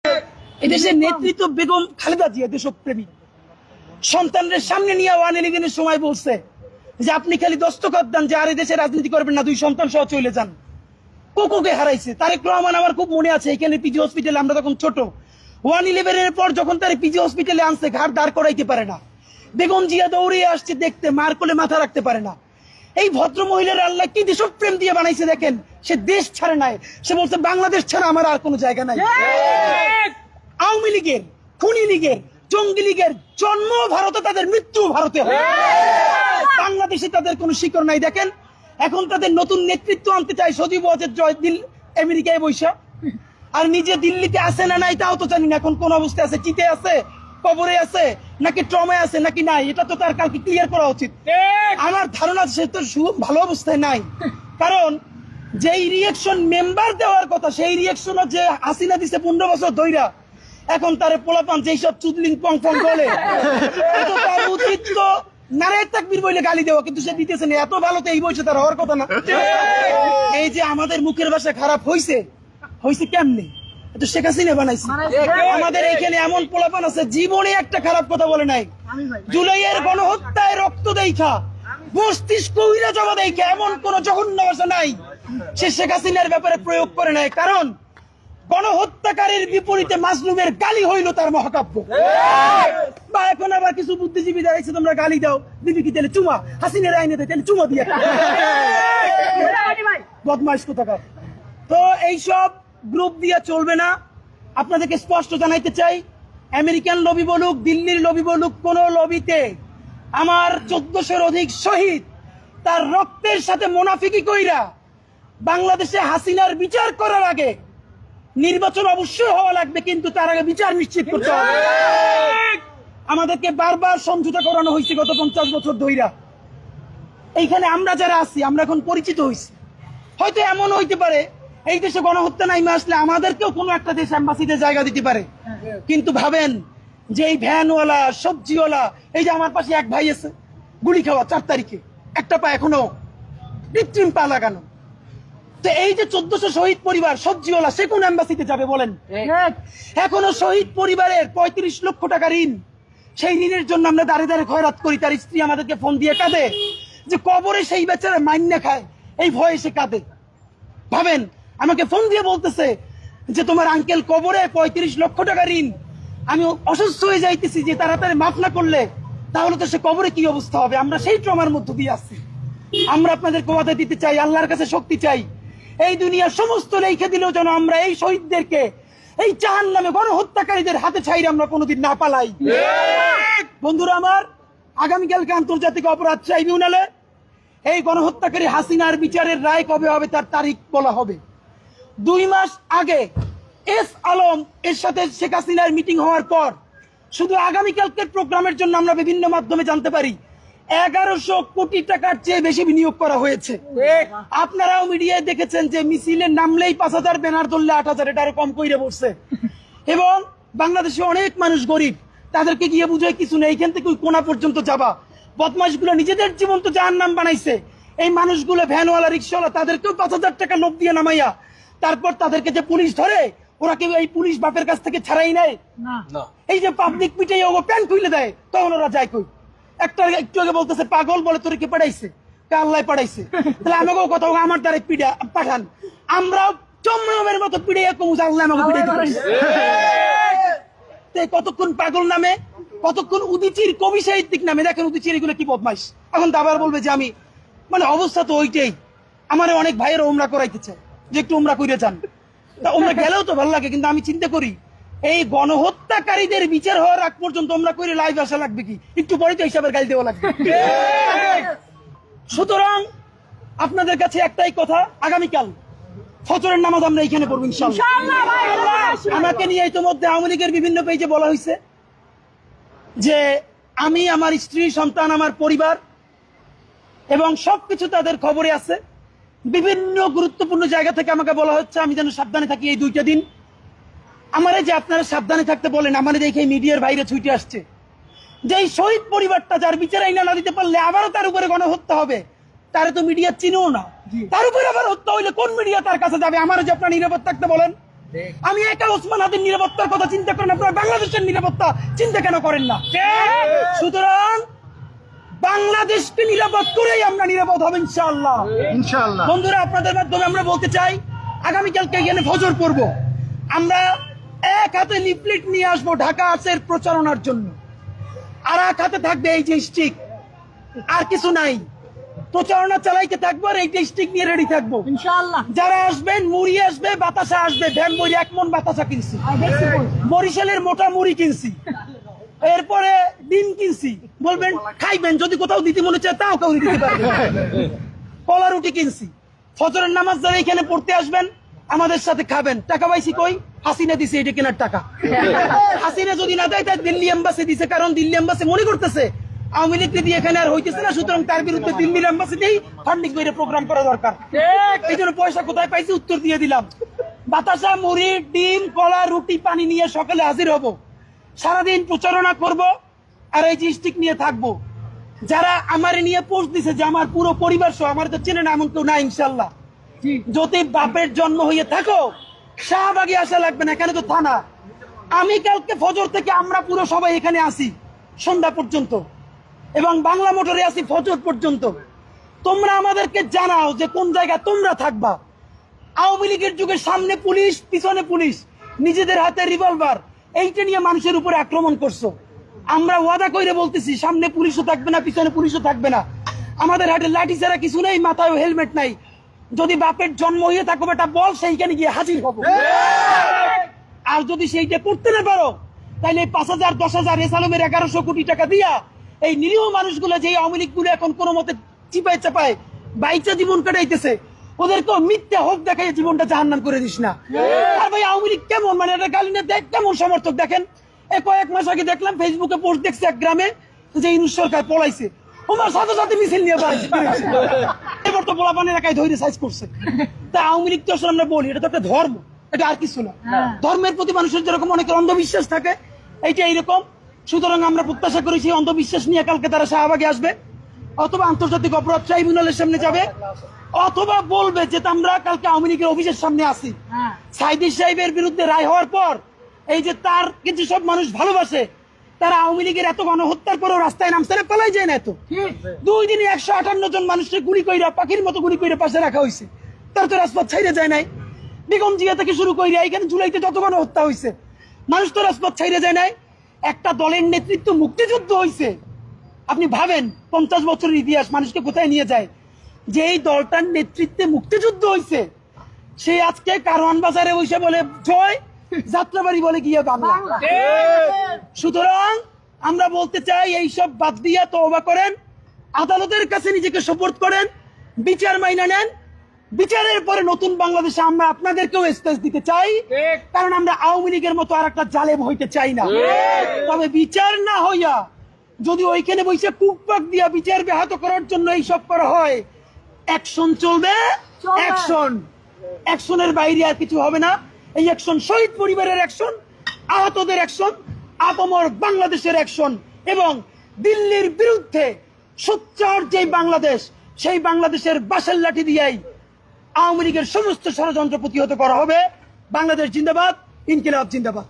এদেশের নেতৃত্ব বেগম খালেদা জিয়া দেশপ্রেমী, সন্তানদের সামনে নিয়ে 111-এর সময় বলছে যে আপনি খালি দস্তখত দেন যে আর দেশে রাজনীতি করবেন না, 2 সন্তান সহ চলে যান। কোকোকে হারাইছে। তারেক রহমান আমার খুব মনে আছে, এখানে পিজি হসপিটালে আমরা তখন ছোট, 111-এর পর যখন তার পিজি হসপিটালে আনছে, ঘাড় দাঁড় করাইতে পারে না। বেগম জিয়া দৌড়ে আসছে দেখতে, মার কোলে মাথা রাখতে পারে না। এই ভদ্র মহিলার আল্লাহ কি দেশপ্রেম দিয়ে বানাইছে দেখেন। সে দেশ ছাড়ে নাই, সে বলছে বাংলাদেশ ছাড়া আমার আর কোনো জায়গা নাই। আওয়ামী লীগের, খুনি লীগের, জঙ্গি লীগের জন্ম ভারতে, তাদের মৃত্যু ভারতে। বাংলাদেশে তাদের কোনো শিকড় নাই। দেখেন এখন তাদের নতুন নেতৃত্ব আনতে চায় সজীব ওয়াজেদ জয় দিল আমেরিকায় বৈশা, আর নিজে দিল্লিতে আছে না নাই তাও তো জানি না। এখন কোন অবস্থায় আছে, চিতে আছে, কবরে আছে, নাকি ট্রমায় আছে নাকি নাই, এটা তো তার কালকে ক্লিয়ার করা উচিত। আমার ধারণা সে তো ভালো অবস্থায় নাই, কারণ যেই রিয়েকশন মেম্বার দেওয়ার কথা সেই রিয়েকশন যে হাসিনা দিছে 15 বছর ধইরা, এখন তারে পোলাপান যেই সব চুদলিং পং পং বলে, তার উচিত তো নারায়ণ তাকবীর বলে গালি দেওয়া, কিন্তু সে দিতেছে না। এত ভালো তো এই বয়সে তার হওয়ার কথা না। এই যে আমাদের মুখের ভাষা খারাপ হইছে, হইছে কেমনে? তো শেখ হাসিনা বানাইছে। আমাদের এইখানে এমন পোলাপান আছে জীবনে একটা খারাপ কথা বলে নাই। জুলাইয়ের গণহত্যায় রক্ত দেখা, মস্তিষ্ক উইরা জমা দেখা এমন কোন জঘন্য ভাষা নাই সে শেখ হাসিনার ব্যাপারে প্রয়োগ করে নাই। কারণ গণহত্যাকারীর বিপরীতে মাজলুমের গালি হইল তার মহাকাব্য। বা এখন আবার কিছু বুদ্ধিজীবী দাঁড়াইছে, তোমরা গালি দাও, দিবি কি তাহলে চুমা, হাসিনের আইনে দেয় তাহলে চুমা দিয়ে, বদমাইশ কোথাকার। তো এইসব গ্রুপ দিয়ে চলবে না। আপনাদেরকে স্পষ্ট জানাইতে চাই, আমেরিকান লবি বলুক, দিল্লির লবি বলুক, কোন লবিতে আমার 1400-এর অধিক শহীদ তার রক্তের সাথে মুনাফিকি কইরা বাংলাদেশে হাসিনার বিচার করার আগে নির্বাচন অবশ্যই হওয়া লাগবে, কিন্তু তার আগে বিচার নিশ্চিত করতে হবে। আমাদেরকে বারবার সমঝোতা করানো হয়েছে গত 50 বছর ধইরা। এইখানে আমরা যারা আছি আমরা এখন পরিচিত হয়েছি। হয়তো এমন হইতে পারে এই দেশে গণহত্যা নাইমে আসলে আমাদেরকেও কোনো একটা দেশ অ্যাম্বাসিতে জায়গা দিতে পারে, কিন্তু ভাবেন যে এই ভ্যানওয়ালা, সবজিওয়ালা, এই যে আমার পাশে এক ভাই আছে গুলি খাওয়া 4 তারিখে, একটা পা এখনো কৃত্রিম পা লাগানো। তো এই যে 1400 শহীদ পরিবার, সবজিওয়ালা, সে কোন অ্যাম্বাসিতে যাবে বলেন? এখনো শহীদ পরিবারের 35 লক্ষ টাকা ঋণ, সেই ঋণের জন্য আমরা দাঁড়ে দাঁড়ে খয়রাত করি। তার স্ত্রী আমাদেরকে ফোন দিয়ে কাঁদে যে কবরে সেই বেচারা মাইন্না খায়, এই ভয়ে সে কাঁদে। ভাবেন আমাকে ফোন দিয়ে বলতেছে যে তোমার আঙ্কেল কবরে 35 লক্ষ টাকা ঋণ, আমি অসুস্থ হয়ে যাইতেছি, যে তাড়াতাড়ি মাফ না করলে তাহলে তো সে কবরে কি অবস্থা হবে। আমরা সেই ট্রমার মধ্যে দিয়ে আসছি। আমরা আপনাদের কথা দিতে চাই, আল্লাহর কাছে শক্তি চাই, এই দুনিয়ার সমস্ত লেখে দিলেও যেন আমরা এই শহীদদেরকে এই জাহান্নামে গণহত্যাকারীদের হাতে ছাইরে আমরা কোনোদিন না পালাই। বন্ধুরা আমার, আগামীকালকে আন্তর্জাতিক অপরাধ ট্রাইব্যুনালে এই গণহত্যাকারী হাসিনার বিচারের রায় কবে হবে তার তারিখ বলা হবে। 2 মাস আগে এস আলম এর সাথে শেখ হাসিনার মিটিং হওয়ার পর শুধু আগামীকালকের প্রোগ্রামের জন্য আমরা বিভিন্ন মাধ্যমে জানতে পারি 1100 কোটি টাকার চেয়ে বেশি বিনিয়োগ করা হয়েছে। আপনারাও মিডিয়ায় দেখেছেন যে মিছিলে নামলেই 5000, ব্যানার ধরলে 8000, এটা আরো কম কইরে বসছে। এবং বাংলাদেশে অনেক মানুষ গরিব, তাদেরকে গিয়ে বুঝায় কিছু নেই, এখান থেকে কোনা পর্যন্ত যাবা। বদমাশগুলো নিজেদের জীবন তো জাহান্নাম বানাইছে। এই মানুষগুলো ভ্যানওয়ালা, রিক্সাওয়ালা, তাদেরকেও 5000 টাকা লোভ দিয়ে নামাইয়া তারপর তাদেরকে যে পুলিশ ধরে, ওরা কেউ এই পুলিশ বাপের কাছ থেকে ছাড়াই নেয় না। এই যে পাবলিক পিটে ও প্যান্ট খুলে দেয়, তখন ওরা যায় কই? একটা একটু আগে বলতেছে পাগল, বলে তোর কে পাঠাইছে? আল্লাহ পাঠাইছে। তাহলে আমাকেও কথা আমার দ্বারা পিড়া পাঠান, আমরাও চমরমের মতো পিড়ে আল্লাহ আমাকে পিড়ে কতক্ষণ পাগল নামে, কতক্ষণ উদিচির কবি সাহিত্যিক নামে। দেখেন উদিচির এগুলো কি বদমাইশ। এখন তো আবার বলবে যে আমি, মানে অবস্থা তো ওইটাই। আমার অনেক ভাইয়েরা উমরা করাইতে চায় যে একটু উমরা করে যান, তা উমরা গেলেও তো ভালো লাগে, কিন্তু আমি চিন্তা করি এই গণহত্যাকারীদের বিচার হওয়ার আগ পর্যন্ত আমরা করে লাইভ আসা লাগবে কি? একটু পরে তো হিসাবের গাল দেওয়া লাগবে। সুতরাং আপনাদের কাছে একটাই কথা, আগামীকাল ফজরের নামাজ আমরা এখানে পড়বো ইনশাআল্লাহ। আমাকে নিয়ে ইতিমধ্যে আওয়ামী লীগের বিভিন্ন পেজে বলা হয়েছে যে আমি, আমার স্ত্রী, সন্তান, আমার পরিবার এবং সবকিছু তাদের খবরে আছে। বিভিন্ন গুরুত্বপূর্ণ জায়গা থেকে আমাকে বলা হচ্ছে আমি যেন সাবধানে থাকি এই 2টা দিন। আমারে যে আপনারা সাবধানে থাকতে বলেন, আমার দেখে মিডিয়ার বাইরে ছুটে আসছে যে এই শহীদ পরিবারটা যার বিচার আইনা না দিতে পারলে আবারও তার উপরে গণহত্যা হবে, তারে তো মিডিয়া চিনেও না, তার উপরে আবার হত্যা হইলে কোন মিডিয়া তার কাছে যাবে? আমার যে আপনার নিরাপদ থাকতে বলেন, আমি একা ওসমান হাদির নিরাপত্তার কথা চিন্তা করেন, আপনারা বাংলাদেশের নিরাপত্তা চিন্তা কেন করেন না? সুতরাং বাংলাদেশকে নিরাপদ করেই আমরা নিরাপদ হব ইনশাআল্লাহ। ইনশাআল্লাহ। বন্ধুরা, আপনাদের মাধ্যমে আমরা বলতে চাই, আগামীকালকে এখানে ফজর পড়ব, আমরা এক হাতে লিফলেট নিয়ে আসবো ঢাকা আর্টসের প্রচারণার জন্য, আর এক হাতে থাকবে এই যে স্টিক, আর কিছু নাই। প্রচারণা চালাইতে থাকবো আর এইটা স্টিক নিয়ে রেডি থাকবো ইনশাআল্লাহ। যারা আসবেন, মুড়ি আসবে, বাতাসা আসবে, ভ্যান বই 1 মন বাতাসা কিনছি, বরিশালের মোটা মুড়ি কিনছি, এরপরে ডিম কিনছি, বলবেন খাইবেন, যদি কোথাও দিতে মনে চায় তাও কেউ দিতে পারবে, কলা রুটি কিনছি। ফজরের নামাজ যারা এখানে পড়তে আসবেন আমাদের সাথে খাবেন। টাকা পাইছি কই? হাসিনা দিছে এটা কেনার টাকা। হাসিনা যদি না দেয় তাই দিল্লি এম্বাসি দিছে, কারণ দিল্লি এম্বাসি মনে করতেছে আওয়ামী লীগ দিয়ে এখানে আর হইতেছে না, সুতরাং তার বিরুদ্ধে দিল্লির এম্বাসিতেই ফান্ডিং করে প্রোগ্রাম করা দরকার। এই জন্য পয়সা কোথায় পাইছি উত্তর দিয়ে দিলাম। বাতাসা, মুড়ি, ডিম, কলা, রুটি, পানি নিয়ে সকালে হাজির হব, সারাদিন প্রচারণা করব, আর এই যে স্টিক নিয়ে থাকবো। যারা আমারে নিয়ে পোস্ট দিছে যে আমার পুরো পরিবার সহ, আমার তো চেনে না এমন কেউ না ইনশাল্লাহ, যদি বাপের জন্ম হয়ে থাকো শাহবাগে আসা লাগবে না, এখানে তো থানা। আমি কালকে ফজর থেকে আমরা পুরো সবাই এখানে আসি সন্ধ্যা পর্যন্ত, এবং বাংলা মোটরে আসি ফজর পর্যন্ত। তোমরা আমাদেরকে জানাও যে কোন জায়গায় তোমরা থাকবা। আওয়ামী লীগের যুগে সামনে পুলিশ, পিছনে পুলিশ, নিজেদের হাতে রিভলভার, এইটা নিয়ে মানুষের উপরে আক্রমণ করছো। আমরা ওয়াদা কইরে বলতেছি সামনে পুলিশও থাকবে না, পিছনে পুলিশও থাকবে না, আমাদের হাতে লাঠি ছাড়া কিছু নেই, মাথায় হেলমেট নাই। যদি বাপের জন্ম হয়ে থাকো বেটা বল, সেইখানে গিয়ে হাজির হবো। আর যদি সেইটা করতে না পারো তাহলে 5,000, 10,000 এসালমের 1100 কোটি টাকা দিয়া এই নিরীহ মানুষগুলো যে আওয়ামী লীগ গুলো এখন কোনো মতে চিপায় চাপায় বাইচা জীবন কাটাইতেছে, ওদেরকেও মিথ্যা হোক দেখাই জীবনটা জাহান্নাম করে দিস না। আর ভাই আওয়ামী লীগ কেমন, মানে এটা গালি না দেখ কেমন সমর্থক দেখেন। এই কয়েক মাস আগে দেখলাম ফেসবুকে পোস্ট দেখছে এক গ্রামে যে ইউনূস সরকার পলাইছে, ওমার সাথে সাথে মিছিল নিয়ে বাড়াইছে, এবার তো পোলাপান এলাকায় ধরে সাইজ করছে। তা আওয়ামী লীগ তো আসলে আমরা বলি এটা তো একটা ধর্ম, এটা আর কিছু না। ধর্মের প্রতি মানুষের যেরকম অনেকের অন্ধবিশ্বাস থাকে, এইটা এইরকম। সুতরাং আমরা প্রত্যাশা করি সেই অন্ধবিশ্বাস নিয়ে কালকে তারা শাহবাগে আসবে, অথবা আন্তর্জাতিক অপরাধ ট্রাইব্যুনালের সামনে যাবে, অথবা বলবে যে আমরা কালকে আওয়ামী লীগের অফিসের সামনে আসি। সাইদি সাহেবের বিরুদ্ধে রায় হওয়ার পর এই যে তার কিছু সব মানুষ ভালোবাসে, তারা আওয়ামী লীগের এত গণহত্যার পরেও রাস্তায় নামছে না, পালাই যায় না। এত 2 দিনে 158 জন মানুষকে গুলি কইরা, পাখির মতো গুলি কইরা পাশে রাখা হয়েছে, তার তো রাজপথ ছাইড়ে যায় নাই। বেগম জিয়া থেকে শুরু কইরা এখানে জুলাইতে যত গণহত্যা হয়েছে, মানুষ তো রাজপথ ছাইড়ে যায় নাই। একটা দলের নেতৃত্ব মুক্তিযুদ্ধ হয়েছে, আপনি ভাবেন 50 বছরের ইতিহাস মানুষকে কোথায় নিয়ে যায়। যে এই দলটার নেতৃত্বে মুক্তিযুদ্ধ হয়েছে, সে আজকে কারওয়ান বাজারে বসে বলে জয়, যাত্রাবাড়ি বলে গিয়ে বাংলা। সুতরাং আমরা বলতে চাই এইসব বাদ দিয়ে তওবা করেন, আদালতের কাছে নিজেকে সোপর্দ করেন, বিচার মাইনা নেন। বিচারের পরে নতুন বাংলাদেশে আমরা আপনাদেরকেও স্পেস দিতে চাই, কারণ আমরা আওয়ামী লীগের মতো আর একটা জালেম হইতে চাই না। তবে বিচার না হইয়া যদি ওইখানে বসে কুকপাক দিয়া বিচার ব্যাহত করার জন্য এইসব করা হয়, অ্যাকশন চলবে, অ্যাকশনের বাইরে আর কিছু হবে না। এই অ্যাকশন শহীদ পরিবারের অ্যাকশন, আহতদের অ্যাকশন, আপামর বাংলাদেশের অ্যাকশন, এবং দিল্লির বিরুদ্ধে সোচ্চার যে বাংলাদেশ, সেই বাংলাদেশের বাঁশের লাঠি দিয়েই আওয়ামী লীগের সমস্ত ষড়যন্ত্র প্রতিহত করা হবে। বাংলাদেশ জিন্দাবাদ, ইনকিলাব জিন্দাবাদ।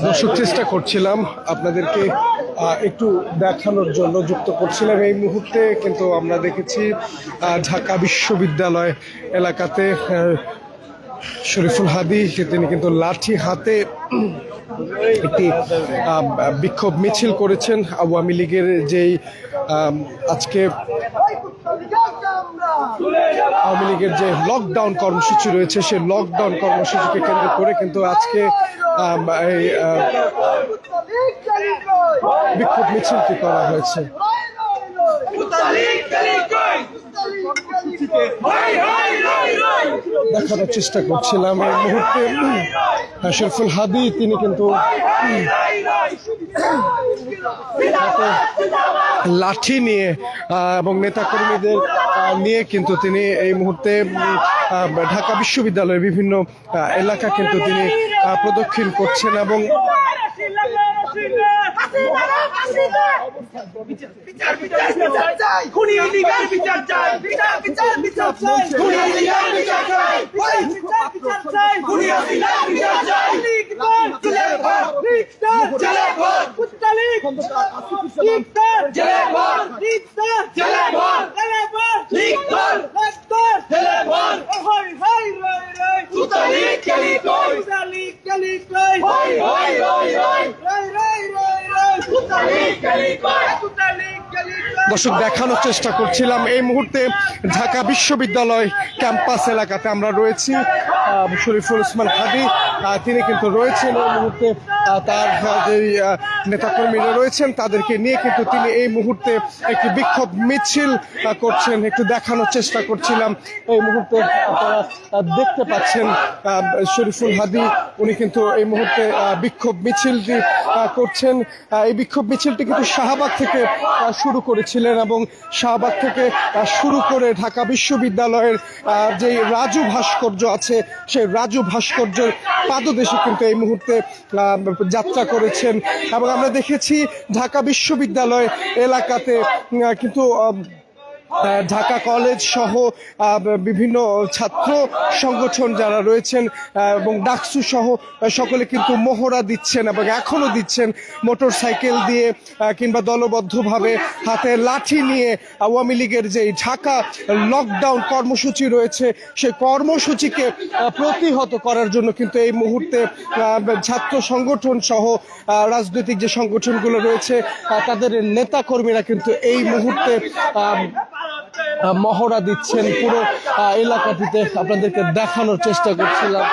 দর্শক, চেষ্টা করছিলাম আপনাদেরকে একটু দেখানোর জন্য, যুক্ত করছিলাম এই মুহূর্তে, কিন্তু আমরা দেখেছি ঢাকা বিশ্ববিদ্যালয় এলাকাতে শরীফুল হাদি তিনি কিন্তু লাঠি হাতে একটি বিক্ষোভ মিছিল করেছেন। আওয়ামী লীগের যেই আজকে আওয়ামী লীগের যে লকডাউন কর্মসূচি রয়েছে, সেই লকডাউন কর্মসূচিকে কেন্দ্র করে কিন্তু আজকে এই বিক্ষোভ মিছিলটি করা হয়েছে। দেখানোর চেষ্টা করছিলাম এই মুহূর্তে শরীফুল হাদি তিনি কিন্তু লাঠি নিয়ে এবং নেতাকর্মীদের নিয়ে কিন্তু তিনি এই মুহূর্তে ঢাকা বিশ্ববিদ্যালয়ের বিভিন্ন এলাকা কিন্তু তিনি প্রদক্ষিণ করছেন এবং খুনি লীগের বিচার চাই, বিচার চাই, খুনি লীগের বিচার চাই, বিচার চাই, খুনি লীগের বিচার চাই, জেলে ভর, জেলে ভর, কুত্তা লীগ, জেলে ভর, জেলে ভর, লীগ ভর, জেলে ভর, হই হই রই রই, কুত্তা লীগ কেলি কই, কুত্তা লীগ কেলি কই, হই হই রই রই, রই রই রই রই, কুত্তা লীগ কেলি কই, কুত্তা লীগ কেলি কই। দর্শক, দেখানোর চেষ্টা করছিলাম এই মুহূর্তে ঢাকা বিশ্ববিদ্যালয় ক্যাম্পাস এলাকাতে আমরা রয়েছি। শরীফুল ইসলাম হাদী তিনি কিন্তু রয়েছেন এই মুহূর্তে, তার যে নেতাকর্মীরা রয়েছেন তাদেরকে নিয়ে কিন্তু তিনি এই মুহূর্তে একটি বিক্ষোভ মিছিল করছেন। একটু দেখানোর চেষ্টা করছিলাম এই মুহূর্তে আপনারা দেখতে পাচ্ছেন শরীফুল হাদী উনি কিন্তু এই মুহূর্তে বিক্ষোভ মিছিলটি করছেন। এই বিক্ষোভ মিছিলটি কিন্তু শাহবাগ থেকে শুরু করেছিলেন এবং শাহবাগ থেকে শুরু করে ঢাকা বিশ্ববিদ্যালয়ের যে রাজু ভাস্কর্য আছে সেই রাজু ভাস্কর্যের পাদদেশে কিন্তু এই মুহূর্তে যাত্রা করেছেন এবং আমরা দেখেছি ঢাকা বিশ্ববিদ্যালয় এলাকাতে কিন্তু ঢাকা কলেজ সহ বিভিন্ন ছাত্র সংগঠন যারা রয়েছেন এবং ডাকসু সহ সকলে কিন্তু মহড়া দিচ্ছেন এবং এখনো দিচ্ছেন মোটর সাইকেল দিয়ে কিংবা দলবদ্ধভাবে হাতে লাঠি নিয়ে আওয়ামী লীগের যে ঢাকা লকডাউন কর্মসূচি রয়েছে সেই কর্মসূচিকে প্রতিহত করার জন্য কিন্তু এই মুহূর্তে ছাত্র সংগঠন সহ রাজনৈতিক যে সংগঠনগুলো রয়েছে তাদের নেতাকর্মীরা কিন্তু এই মুহূর্তে মহড়া দিচ্ছেন। পুরো এলাকাটিতে আপনাদেরকে দেখানোর চেষ্টা করছিলাম।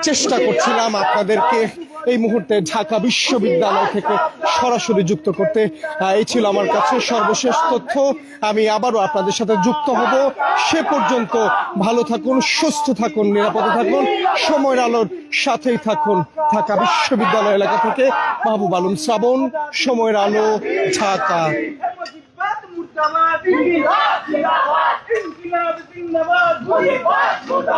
চেষ্টা করছিলাম আপনাদেরকে এই মুহূর্তে ঢাকা বিশ্ববিদ্যালয় থেকে সরাসরি যুক্ত করতে। এই ছিল আমার কাছে সর্বশেষ তথ্য। আমি আবারও আপনাদের সাথে যুক্ত হব। সে পর্যন্ত ভালো থাকুন, সুস্থ থাকুন, নিরাপদে থাকুন, সময়ের আলোর সাথেই থাকুন। ঢাকা বিশ্ববিদ্যালয় এলাকা থেকে মাহবুব আলম শ্রাবণ, সময়ের আলো, ঢাকা। মুর্দাবাদ, ইনকিলাব জিন্দাবাদ, ইনকিলাব জিন্দাবাদ, মুর্দাবাদ, মুর্দাবাদ।